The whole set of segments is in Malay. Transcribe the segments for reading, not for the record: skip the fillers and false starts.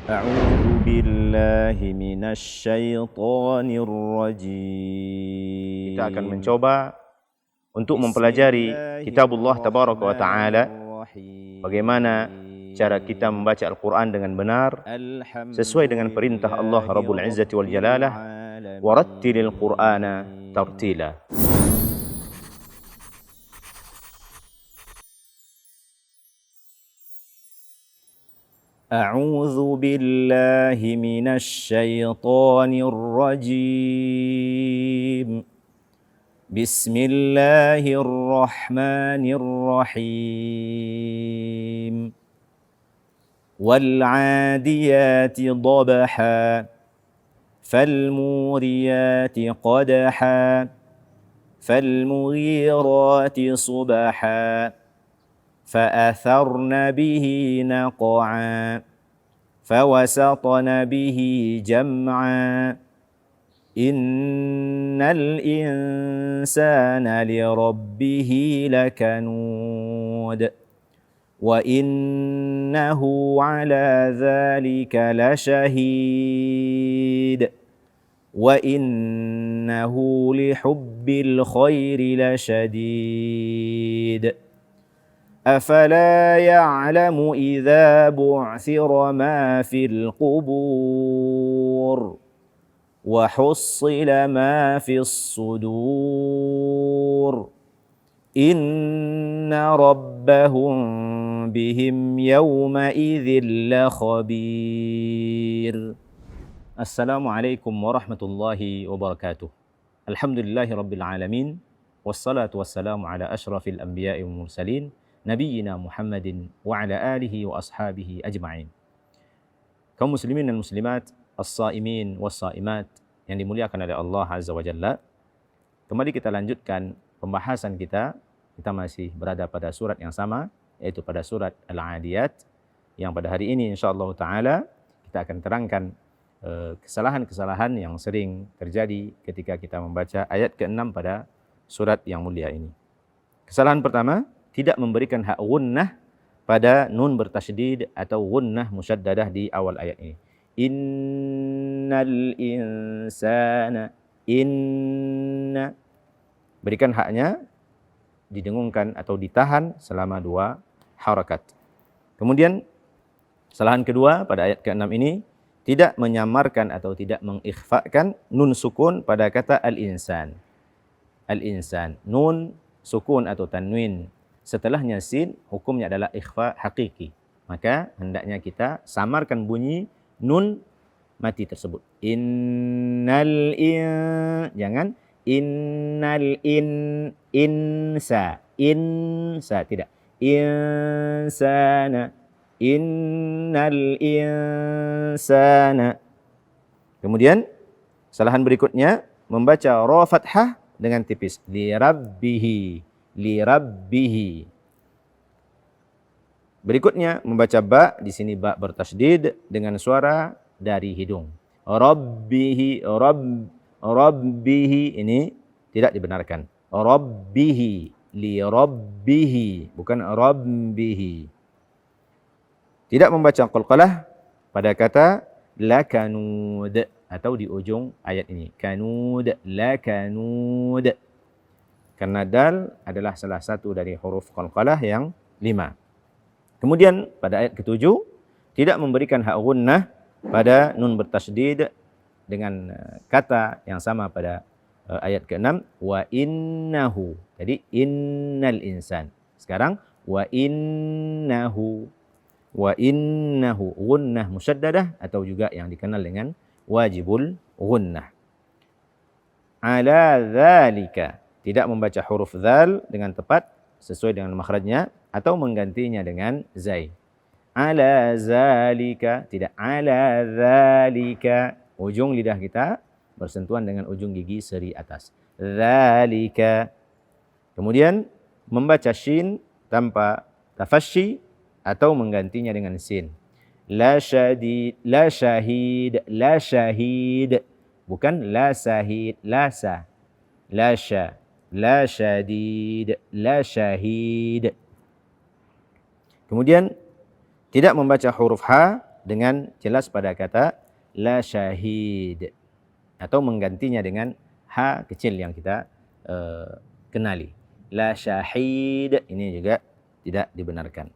أعوذ بالله من الشيطان الرجيم. Kita akan mencoba untuk mempelajari kitabullah tabaraka wa ta'ala, bagaimana cara kita membaca Al-Quran dengan benar sesuai dengan perintah Allah Rabbul Izzati wal Jalalah, warattilil Qur'ana tartila. أعوذ بالله من الشيطان الرجيم. بسم الله الرحمن الرحيم. والعاديات ضبحا فالموريات قدحا فالمغيرات صبحا فأثرن به نقعا فوسطن به جمعا إن الإنسان لربه لكنود وإنه على ذلك لشهيد وإنه لحب الخير لشديد أفلا يعلم إذا بعثر ما في القبور وحصل ما في الصدور إن ربهم بهم يومئذ لخبير. Assalamualaikum warahmatullahi wabarakatuh. Alhamdulillahi rabbil alamin. Wassalatu wassalamu ala ashrafil anbiya'i wal mursalin, nabiyyina Muhammadin wa ala alihi wa ashabihi ajma'in. Kaum muslimin dan muslimat, as-saimin was-saimat yang dimuliakan oleh Allah Azza wa Jalla. Kembali kita lanjutkan pembahasan kita. Kita masih berada pada surat yang sama, yaitu pada surat Al-Adiyat, yang pada hari ini insyaallah taala kita akan terangkan kesalahan-kesalahan yang sering terjadi ketika kita membaca ayat ke-6 pada surat yang mulia ini. Kesalahan pertama, tidak memberikan hak gunnah pada nun bertasydid atau gunnah musyaddadah di awal ayat ini. Innal insana, inna, berikan haknya didengungkan atau ditahan selama 2 harakat. Kemudian kesalahan kedua pada ayat ke-6 ini, tidak menyamarkan atau tidak mengikhfakan nun sukun pada kata al-insan. Al-insan, nun sukun atau tanwin setelahnya sin, hukumnya adalah ikhfa hakiki. Maka hendaknya kita samarkan bunyi nun mati tersebut. Jangan insa, tidak. Insana, innal insana. Kemudian kesalahan berikutnya membaca ra fathah dengan tipis. Lirabbihi. Berikutnya membaca ba, di sini ba bertasydid dengan suara dari hidung. Rabbihi, rabbihi ini tidak dibenarkan. Rabbihi, li rabbihi, bukan rabbihi. Tidak membaca qalqalah pada kata lakanud atau di ujung ayat ini. Kanud, lakanud. Karena dal adalah salah satu dari huruf qalqalah yang 5. Kemudian pada ayat ke-7, tidak memberikan hak gunnah pada nun bertasydid dengan kata yang sama pada ayat ke-6, wa innahu. Jadi innal insan. Sekarang wa innahu gunnah musyaddadah atau juga yang dikenal dengan wajibul gunnah. Ala dzalika, tidak membaca huruf dzal dengan tepat sesuai dengan makhrajnya atau menggantinya dengan zai. Ala zalika, tidak ala zalika. Ujung lidah kita bersentuhan dengan ujung gigi seri atas. Zalika. Kemudian membaca shin tanpa tafasyi atau menggantinya dengan sin. La syadid, la syahid, la syahid. Bukan la sahid, la sa. La sya. La syadid, la syahid. Kemudian tidak membaca huruf ha dengan jelas pada kata la syahid, atau menggantinya dengan ha kecil yang kita kenali. La syahid ini juga tidak dibenarkan.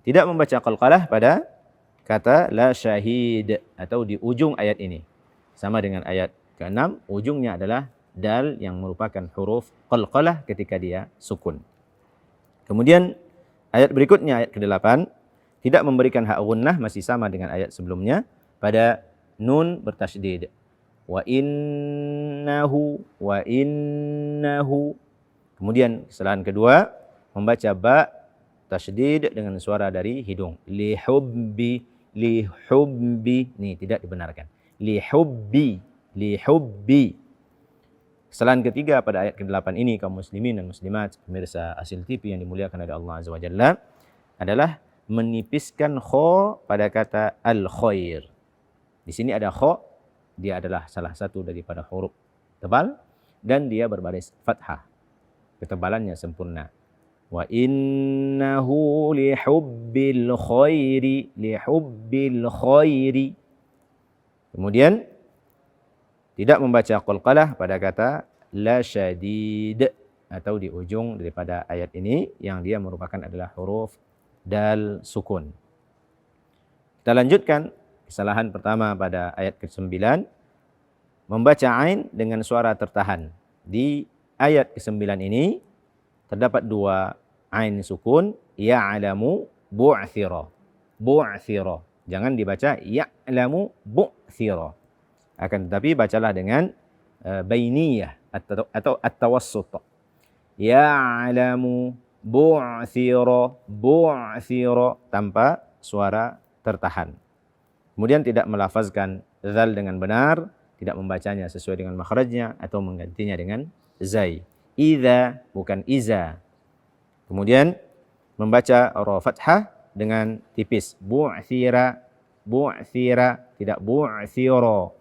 Tidak membaca qalqalah pada kata la syahid atau di ujung ayat ini. Sama dengan ayat ke-6, ujungnya adalah dal yang merupakan huruf qalqalah ketika dia sukun. Kemudian ayat berikutnya, ayat ke-8, tidak memberikan hak gunnah, masih sama dengan ayat sebelumnya, pada nun bertasydid. Wa innahu. Kemudian kesalahan kedua, membaca ba tasydid dengan suara dari hidung. Lihubbi. Ini tidak dibenarkan. Lihubbi. Kesalahan ketiga pada ayat ke-8 ini, kaum muslimin dan muslimat, pemirsa Asil TV yang dimuliakan oleh Allah Azza wa Jalla, adalah menipiskan kha pada kata al-khair. Di sini ada kha, dia adalah salah satu daripada huruf tebal dan dia berbaris fathah. Ketebalannya sempurna. Wa innahu lihubbil khairi. Kemudian tidak membaca qalqalah pada kata la syadid atau di ujung daripada ayat ini yang dia merupakan adalah huruf dal sukun. Kita lanjutkan kesalahan pertama pada ayat ke-9, membaca ain dengan suara tertahan. Di ayat ke-9 ini terdapat dua ain sukun, ya'lamu bu'thira. Jangan dibaca ya'lamu bu'thira. Akan tetapi bacalah dengan bainiyah atau at-tawassut. Ya'lamu bu'thira tanpa suara tertahan. Kemudian tidak melafazkan zal dengan benar, tidak membacanya sesuai dengan makhrajnya atau menggantinya dengan zai. Idza bukan iza. Kemudian membaca ra fathah dengan tipis. Bu'thira tidak bu'thira.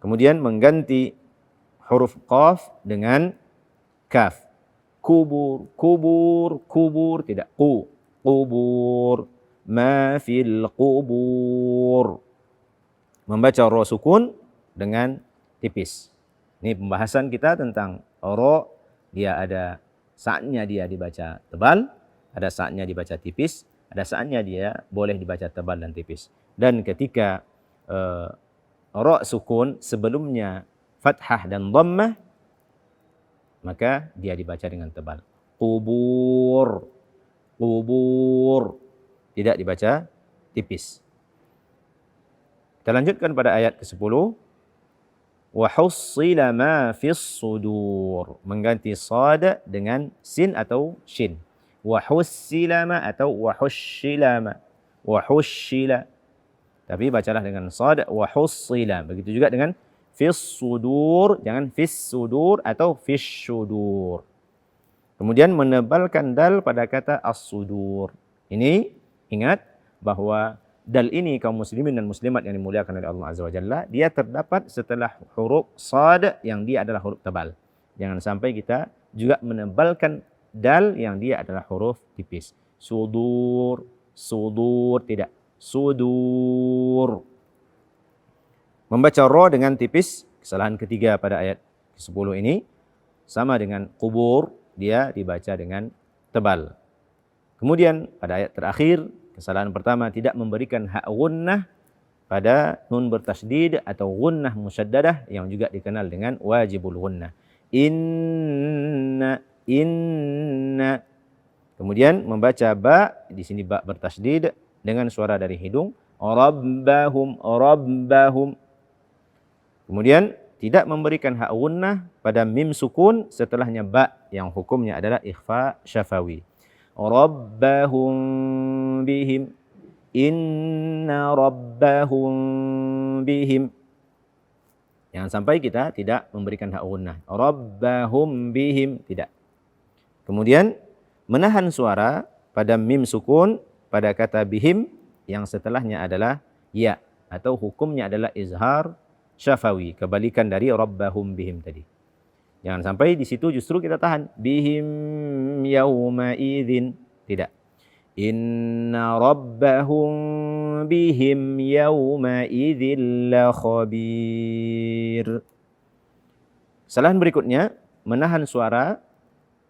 Kemudian mengganti huruf qaf dengan kaf. Kubur tidak qubur. Ma fil qubur. Membaca ra sukun dengan tipis. Ini pembahasan kita tentang ra, dia ada saatnya dia dibaca tebal, ada saatnya dibaca tipis, ada saatnya dia boleh dibaca tebal dan tipis. Dan ketika ra sukun sebelumnya fathah dan dhammah, maka dia dibaca dengan tebal. Qubur. Tidak dibaca tipis. Kita lanjutkan pada ayat ke-10. Wa hussila ma fis sudur. Mengganti sad dengan sin atau shin. Wa hussila ma atau wa hushila ma. Wa hushila. Tapi bacalah dengan sad wa hussila. Begitu juga dengan fis sudur, jangan fis sudur atau fis sudur. Kemudian menebalkan dal pada kata as-sudur. Ini ingat bahwa dal ini kaum muslimin dan muslimat yang dimuliakan oleh Allah Azza wa Jalla, dia terdapat setelah huruf sad yang dia adalah huruf tebal. Jangan sampai kita juga menebalkan dal yang dia adalah huruf tipis. Sudur tidak. Sudur. Membaca ra dengan tipis, kesalahan ketiga pada ayat ke-10 ini, sama dengan kubur, dia dibaca dengan tebal. Kemudian pada ayat terakhir, kesalahan pertama tidak memberikan hak gunnah pada nun bertasydid atau gunnah musyaddadah yang juga dikenal dengan wajibul gunnah. Inna. Kemudian membaca ba, di sini ba bertasydid dengan suara dari hidung. Rabbahum. Kemudian tidak memberikan hak gunnah pada mim sukun setelahnya ba yang hukumnya adalah ikhfa syafawi. Rabbahum bihim. Inna rabbahum bihim. Jangan sampai kita tidak memberikan hak gunnah. Rabbahum bihim, tidak. Kemudian menahan suara pada mim sukun pada kata bihim yang setelahnya adalah ya atau hukumnya adalah izhar syafawi, kebalikan dari rabbahum bihim tadi. Jangan sampai di situ justru kita tahan bihim yauma idzin, tidak. Inna rabbahum bihim yawma idzil khabir. Kesalahan berikutnya menahan suara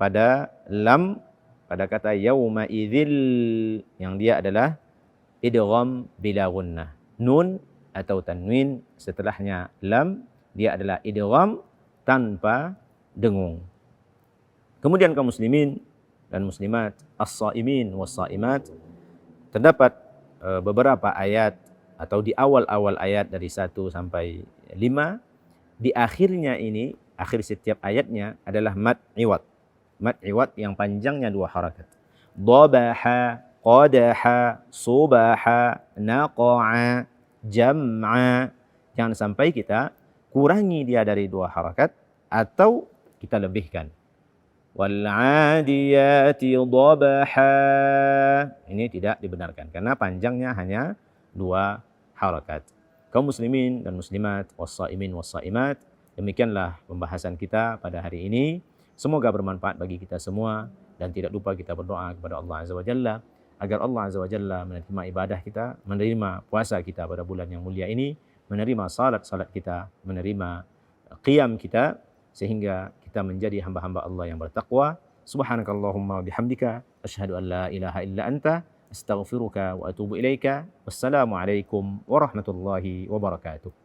pada lam pada kata yauma idzil yang dia adalah idgham bila gunnah. Nun atau tanwin setelahnya lam dia adalah idgham tanpa dengung. Kemudian kaum muslimin dan muslimat, as-saimin was-saimat, terdapat beberapa ayat atau di awal-awal ayat dari 1 sampai 5, di akhirnya ini, akhir setiap ayatnya adalah mad iwad. Mad iwad yang panjangnya 2 harakat. Dhabaha, qadaha, subaha, naqa'a, jam'a. Jangan sampai kita kurangi dia dari 2 harakat atau kita lebihkan. Wal 'adiyati dhabaha. Ini tidak dibenarkan karena panjangnya hanya 2 harakat. Kaum muslimin dan muslimat, was-saimin was-saimat, demikianlah pembahasan kita pada hari ini. Semoga bermanfaat bagi kita semua dan tidak lupa kita berdoa kepada Allah Azza wa Jalla agar Allah Azza wa Jalla menerima ibadah kita, menerima puasa kita pada bulan yang mulia ini, menerima salat-salat kita, menerima qiyam kita, sehingga kita menjadi hamba-hamba Allah yang bertakwa. Subhanakallahumma bihamdika asyhadu an la ilaha illa anta astaghfiruka wa atubu ilaika. Wassalamu alaikum warahmatullahi wabarakatuh.